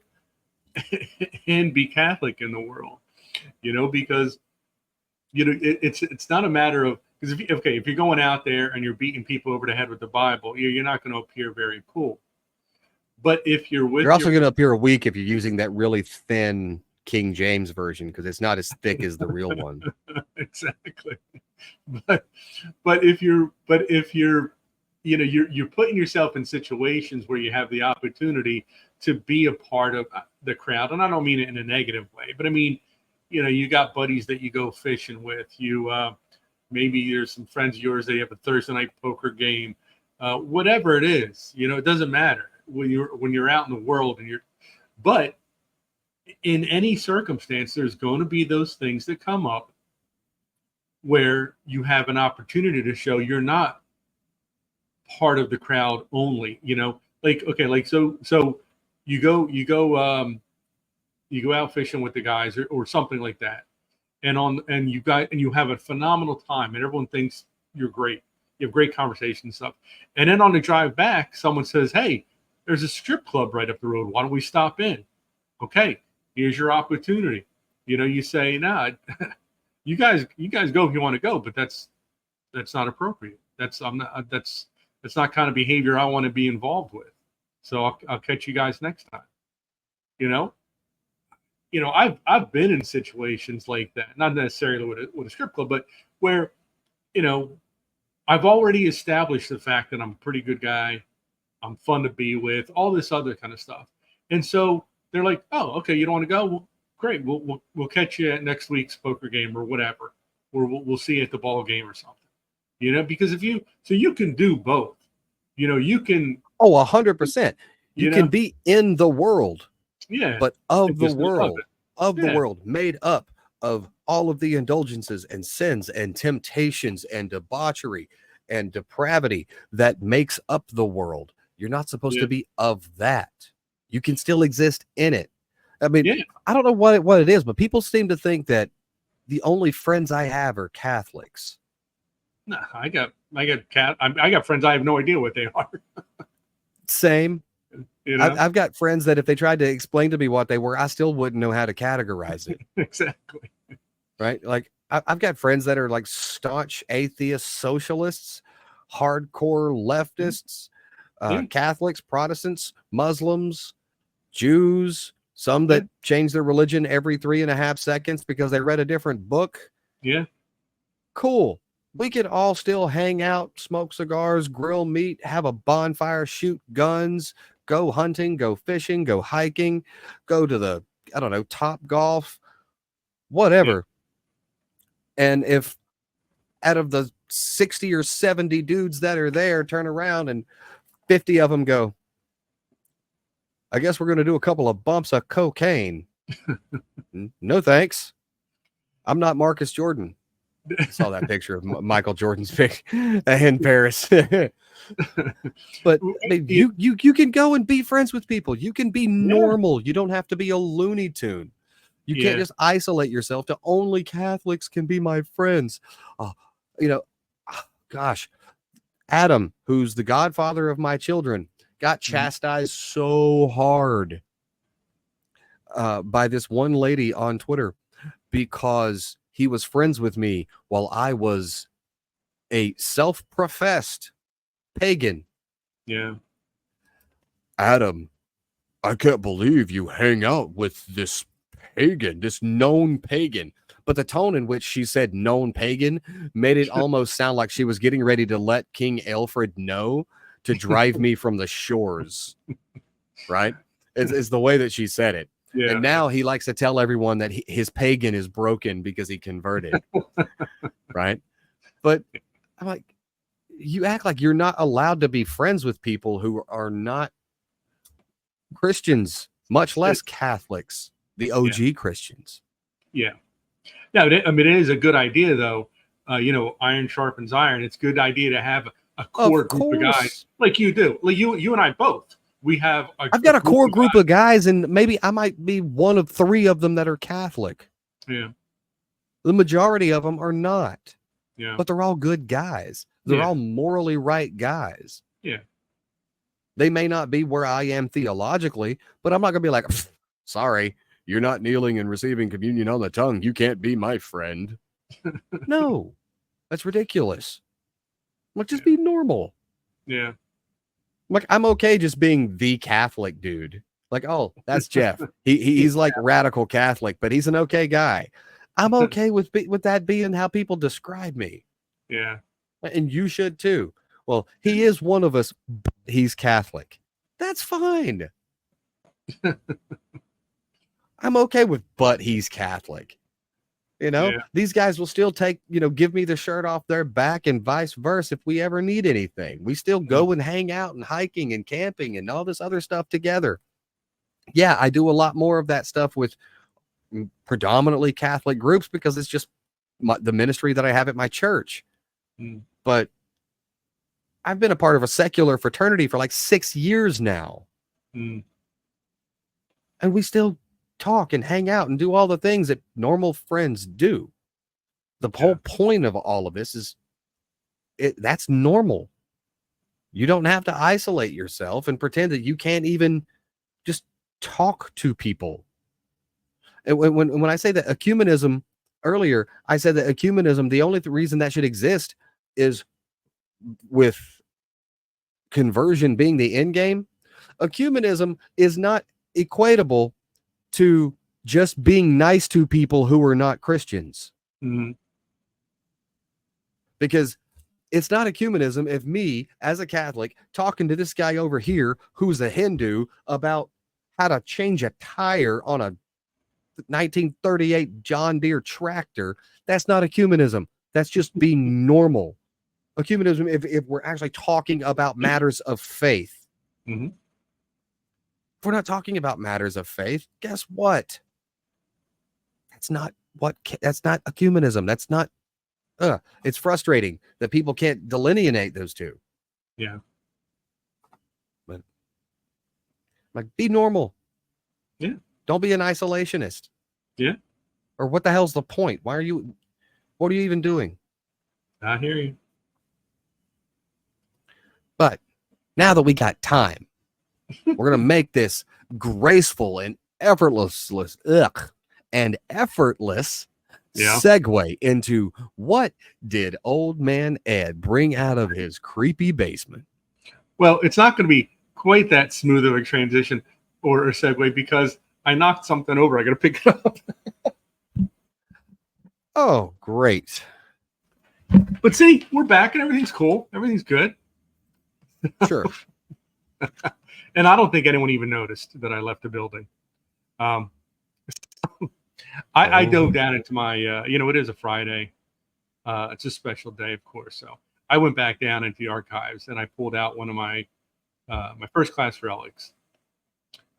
and be Catholic in the world, because, it's not a matter of, because if you're going out there and you're beating people over the head with the Bible, you're not going to appear very cool. But if you're also going to appear weak if you're using that really thin King James version, because it's not as thick as the real one. Exactly. But if you're you're putting yourself in situations where you have the opportunity to be a part of the crowd, and I don't mean it in a negative way, but I mean, you got buddies that you go fishing with, maybe there's some friends of yours that you have a Thursday night poker game, whatever it is, it doesn't matter when you're out in the world but in any circumstance, there's going to be those things that come up where you have an opportunity to show you're not part of the crowd only, so you go out fishing with the guys or something like that. And you have a phenomenal time and everyone thinks you're great. You have great conversation and stuff. And then on the drive back, someone says, hey, there's a strip club right up the road. Why don't we stop in? Okay, here's your opportunity. You say, nah, you guys go if you want to go, but that's not appropriate. That's It's not kind of behavior I want to be involved with. So I'll catch you guys next time. You know, I've been in situations like that, not necessarily with a strip club, but where, I've already established the fact that I'm a pretty good guy. I'm fun to be with, all this other kind of stuff. And so they're like, oh, okay, you don't want to go? Well, great. We'll catch you at next week's poker game or whatever, or we'll see you at the ball game or something, because you can do both, you can. Oh, 100%. You can be in the world, yeah, but of the world, made up of all of the indulgences and sins and temptations and debauchery and depravity that makes up the world. You're not supposed to be of that. You can still exist in it. I mean, I don't know what it is, but people seem to think that the only friends I have are Catholics. No, I got friends. I have no idea what they are. Same. I've got friends that if they tried to explain to me what they were, I still wouldn't know how to categorize it. Exactly. Right? Like I've got friends that are like staunch atheist socialists, hardcore leftists, Catholics, Protestants, Muslims, Jews, some that change their religion every 3.5 seconds because they read a different book. Yeah. Cool. We could all still hang out, smoke cigars, grill meat, have a bonfire, shoot guns, go hunting, go fishing, go hiking, go to the, Top Golf, whatever. Yeah. And if out of the 60 or 70 dudes that are there, turn around and 50 of them go, I guess we're going to do a couple of bumps of cocaine. No, thanks. I'm not Marcus Jordan. I saw that picture of Michael Jordan's pic in Paris. But I mean, you can go and be friends with people. You can be normal. You don't have to be a Looney Tune. You can't just isolate yourself to only Catholics can be my friends. Gosh, Adam, who's the godfather of my children, got chastised so hard by this one lady on Twitter because he was friends with me while I was a self-professed pagan. Yeah. Adam, I can't believe you hang out with this pagan, this known pagan. But the tone in which she said known pagan made it almost sound like she was getting ready to let King Alfred know to drive me from the shores. Right? It's the way that she said it. Yeah. And now he likes to tell everyone that his pagan is broken because he converted. Right? But I'm like, you act like you're not allowed to be friends with people who are not Christians, much less Catholics, the OG Christians. Yeah. No, it is a good idea, though. Iron sharpens iron. It's a good idea to have a core group of guys like you do. Like you and I both. I've got a core group of guys, and maybe I might be one of 3 of them that are Catholic. Yeah. The majority of them are not. Yeah. But they're all good guys. They're all morally right guys. Yeah. They may not be where I am theologically, but I'm not going to be like, sorry, you're not kneeling and receiving communion on the tongue. You can't be my friend. No, that's ridiculous. Like, just be normal. Yeah. Like, I'm okay just being the Catholic dude. Like, oh, that's Jeff. He's like radical Catholic, but he's an okay guy. I'm okay with that being how people describe me. Yeah. And you should too. Well, he is one of us. He's Catholic. That's fine. I'm okay with, but he's Catholic. These guys will still give me the shirt off their back and vice versa if we ever need anything. We still go and hang out and hiking and camping and all this other stuff together. Yeah, I do a lot more of that stuff with predominantly Catholic groups because it's just the ministry that I have at my church. But I've been a part of a secular fraternity for like 6 years now. And we still talk and hang out and do all the things that normal friends do. The whole point of all of this is that's normal. You don't have to isolate yourself and pretend that you can't even just talk to people. And when I say that ecumenism earlier, I said that ecumenism, the only reason that should exist is with conversion being the end game, ecumenism is not equatable to just being nice to people who are not Christians. Mm-hmm. Because it's not ecumenism if me, as a Catholic, talking to this guy over here who's a Hindu about how to change a tire on a 1938 John Deere tractor. That's not ecumenism. That's just being normal. Ecumenism, if we're actually talking about matters of faith. Mm-hmm. If we're not talking about matters of faith, guess what? That's not ecumenism. That's not, it's frustrating that people can't delineate those two. Yeah. But like, be normal. Yeah. Don't be an isolationist. Yeah. Or what the hell's the point? What are you even doing? I hear you. But now that we got time, we're going to make this graceful and effortless segue into what did old man Ed bring out of his creepy basement? Well, it's not going to be quite that smooth of a transition or a segue because I knocked something over. I got to pick it up. Oh, great. But see, we're back and everything's cool. Everything's good. Sure. And I don't think anyone even noticed that I left the building. I dove down into my, it is a Friday. It's a special day, of course. So I went back down into the archives and I pulled out one of my first class relics.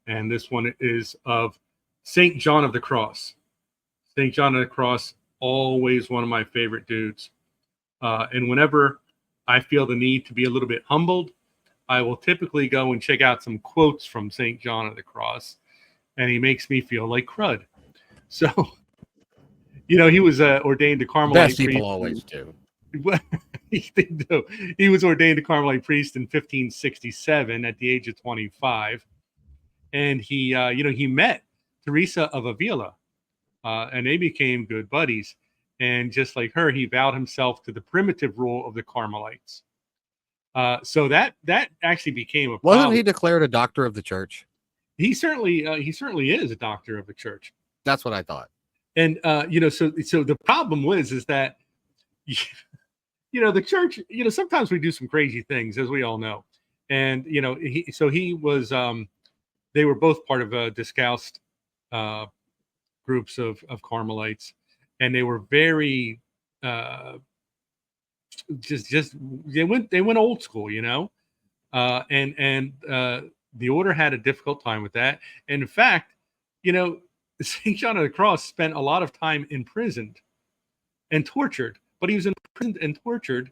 And this one is of St. John of the Cross. St. John of the Cross, always one of my favorite dudes. And whenever I feel the need to be a little bit humbled, I will typically go and check out some quotes from St. John of the Cross, and he makes me feel like crud. So, he was ordained a Carmelite priest. Best people always do. They do. He was ordained a Carmelite priest in 1567 at the age of 25, and he met Teresa of Avila, and they became good buddies. And just like her, he vowed himself to the primitive rule of the Carmelites. So that actually became a problem. Wasn't he declared a doctor of the church? He certainly is a doctor of the church. That's what I thought. And so the problem is that the church, sometimes we do some crazy things, as we all know. And he was they were both part of discalced groups of Carmelites, and they were very just they went old school, and the order had a difficult time with that. And in fact, St. John of the Cross spent a lot of time imprisoned and tortured, but he was imprisoned and tortured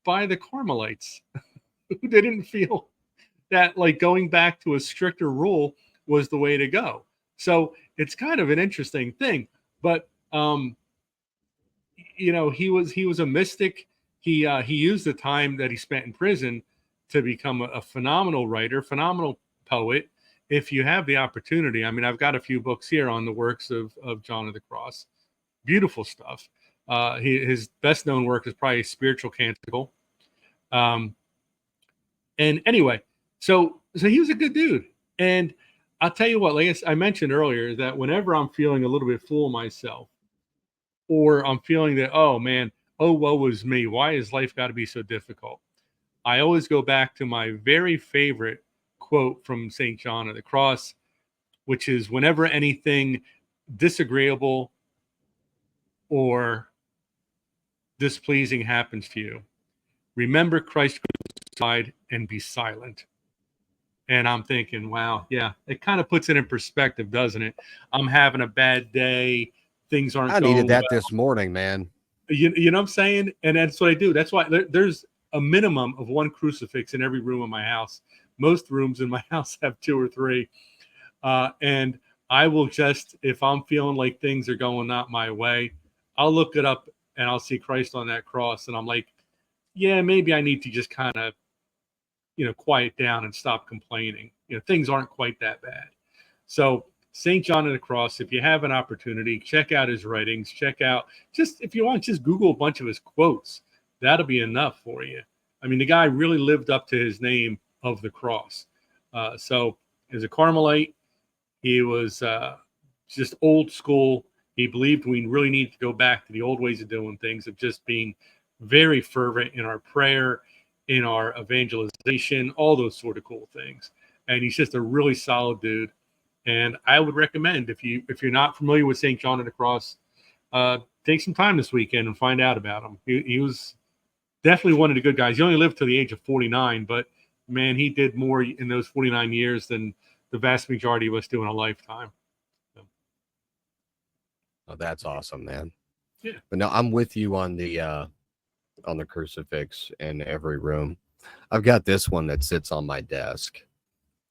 by the Carmelites who didn't feel that like going back to a stricter rule was the way to go. So it's kind of an interesting thing, but he was a mystic. He used the time that he spent in prison to become a phenomenal writer, phenomenal poet. If you have the opportunity, I mean, I've got a few books here on the works of John of the Cross. Beautiful stuff. His best known work is probably Spiritual Canticle. And anyway, so he was a good dude. And I'll tell you what, like I mentioned earlier, that whenever I'm feeling a little bit full of myself, or I'm feeling that, oh man, oh, woe is me, why has life got to be so difficult? I always go back to my very favorite quote from St. John of the Cross, which is, whenever anything disagreeable or displeasing happens to you, remember Christ crucified and be silent. And I'm thinking, wow, yeah, it kind of puts it in perspective, doesn't it? I'm having a bad day. Things aren't going I needed that well. this morning, man. You know what I'm saying? And that's what I do. That's why there's a minimum of one crucifix in every room of my house. Most rooms in my house have 2 or 3. And I will just, if I'm feeling like things are going not my way, I'll look it up and I'll see Christ on that cross. And I'm like, yeah, maybe I need to just kind of, quiet down and stop complaining. Things aren't quite that bad. So St. John of the Cross, if you have an opportunity, check out his writings. Check out, just if you want, just Google a bunch of his quotes. That'll be enough for you. I mean, the guy really lived up to his name of the cross. So as a Carmelite, he was just old school. He believed we really need to go back to the old ways of doing things, of just being very fervent in our prayer, in our evangelization, all those sort of cool things. And he's just a really solid dude. And I would recommend, if you're not familiar with St. John of the Cross, take some time this weekend and find out about him. He was definitely one of the good guys. He only lived to the age of 49, but man, he did more in those 49 years than the vast majority of us do in a lifetime. So. Oh, that's awesome, man. Yeah. But no, I'm with you on the crucifix in every room. I've got this one that sits on my desk,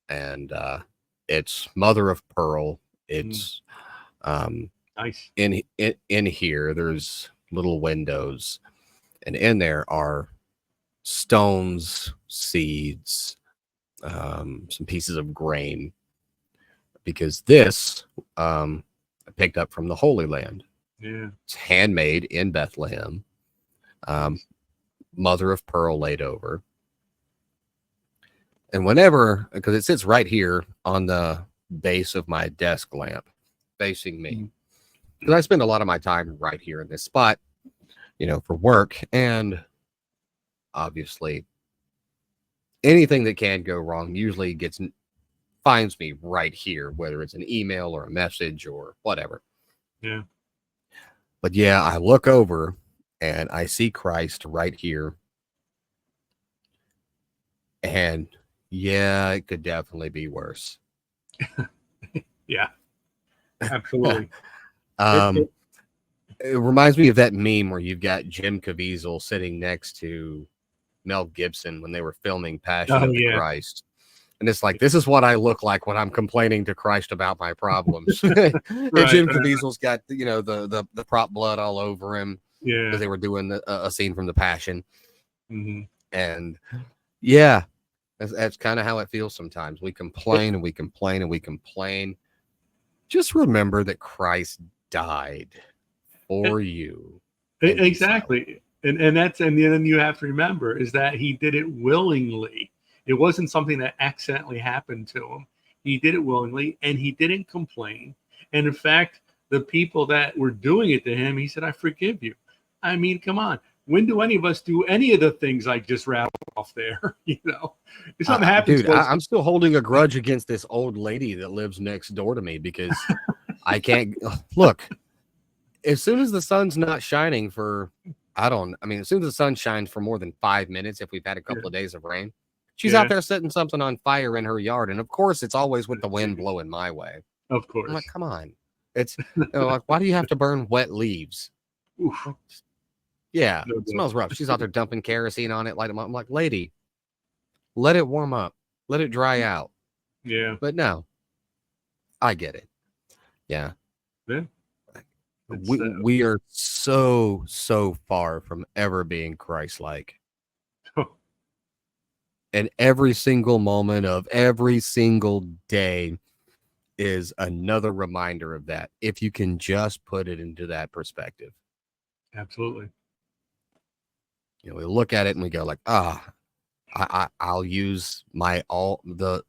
and it's mother of pearl. It's nice. In here there's little windows, and in there are stones, seeds, some pieces of grain, because this I picked up from the Holy Land. Yeah, it's handmade in Bethlehem, mother of pearl laid over. And whenever, because it sits right here on the base of my desk lamp facing me, because I spend a lot of my time right here in this spot, for work, and obviously anything that can go wrong usually finds me right here, whether it's an email or a message or whatever. Yeah. But yeah, I look over and I see Christ right here. And yeah, it could definitely be worse. Yeah, absolutely. It reminds me of that meme where you've got Jim Caviezel sitting next to Mel Gibson when they were filming Passion of the Christ. And it's like, this is what I look like when I'm complaining to Christ about my problems. And Jim Caviezel's got, the prop blood all over him. Yeah. Because they were doing a scene from the Passion. Mm-hmm. And yeah, that's kind of how it feels sometimes. We complain and we complain and we complain. Just remember that Christ died for you. Exactly. And then you have to remember is that he did it willingly. It wasn't something that accidentally happened to him. He did it willingly, and he didn't complain. And in fact, the people that were doing it to him, he said, I forgive you. I mean, come on. When do any of us do any of the things I just rattled off there? If something happens, dude, I'm still holding a grudge against this old lady that lives next door to me because I can't look. As soon as the sun's not shining as soon as the sun shines for more than 5 minutes, if we've had a couple of days of rain, she's out there setting something on fire in her yard. And of course, it's always with the wind blowing my way. Of course. I'm like, come on. It's like, why do you have to burn wet leaves? Oof. Yeah, it smells rough. She's out there dumping kerosene on it. I'm like, lady, let it warm up. Let it dry out. Yeah. But no, I get it. Yeah. Yeah. We are so far from ever being Christ-like. And every single moment of every single day is another reminder of that. If you can just put it into that perspective. Absolutely. We look at it and we go like, I'll use the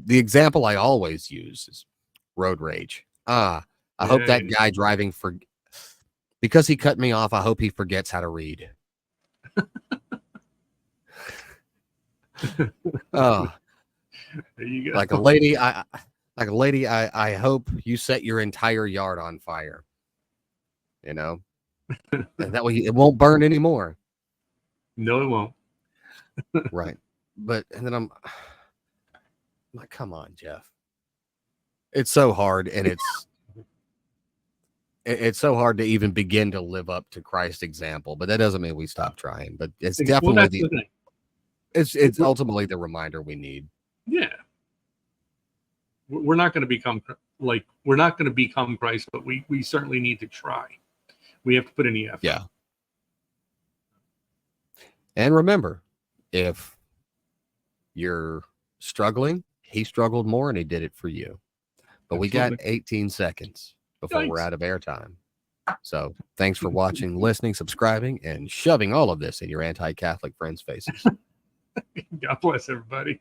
example I always use is road rage. I hope that guy driving because he cut me off, I hope he forgets how to read. Oh, there you go. Like a lady, I hope you set your entire yard on fire. And that way it won't burn anymore. No, it won't. Right. And then I'm like, come on, Jeff. It's so hard, and it's so hard to even begin to live up to Christ's example, but that doesn't mean we stop trying. But it's definitely it's ultimately the reminder we need. Yeah. We're not going to become Christ, but we certainly need to try. We have to put in the effort. Yeah. And remember, if you're struggling, he struggled more and he did it for you. But we got 18 seconds before we're out of airtime. So thanks for watching, listening, subscribing, and shoving all of this in your anti-Catholic friends' faces. God bless everybody.